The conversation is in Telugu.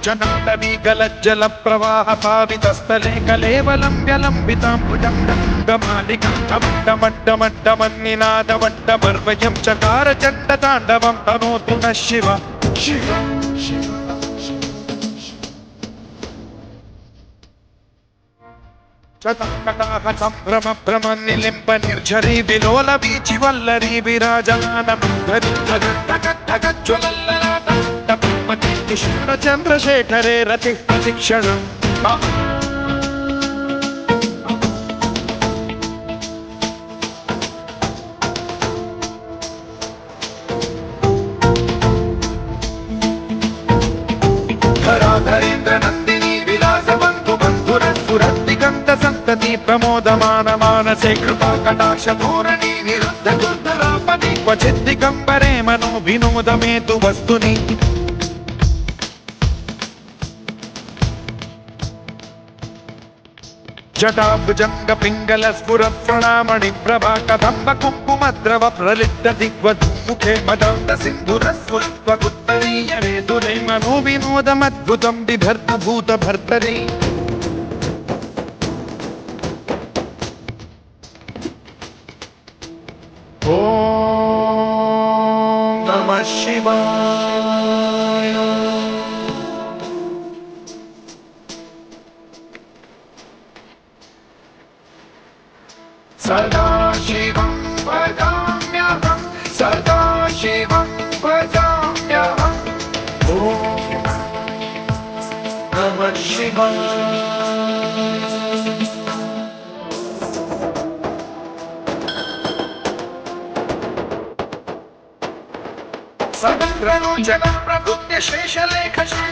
జనీగలజ్జల ప్రవాహ పావితస్థలే కలేవలం వ్యలంబితాంబుజం గమాలికమడ్డమడ్డమడ్డమన్నినాదమడ్డమర్వయం చకార చండ తాండవం తనోతు నః శివ శివ శివ చతకటాహ సంభ్రమ భ్రమ నిలింప నిర్ఝరీ విలోల వీచి వల్లరీ విరాజమానమజ్వలల్లరాటమతిష్ణ చంద్రశేఖరే రతి ప్రతిక్షణం ధరాధరేంద్ర నందిని విలాస బంధు బంధురద్దురద్దిగంత సంతతి ప్రమోదమాన మానసే కృపా కటాక్ష ధోరణి నిరుద్ధ దుర్ధరాపది క్వచిద్దిగంబరే మనో వినోదమేతు వస్తుని జటాభుజంగ పింగళ స్ఫురత్ప్రణామణి ప్రభా కదంబ కుంకుమద్రవ ప్రలిప్త దిగ్వద్ముఖే మదాంత సింధురస్ఫురత్వగుత్తరీయవేదురే మనో వినోదమద్భుతం బిభర్త భూత భర్తరే ఓం నమః శివాయ. సదాశివం భజామ్యహం సదాశివం భజామ్యహం. ఓం నమః శివాయ. సహస్రలోచన ప్రభుత్య శేషలేఖ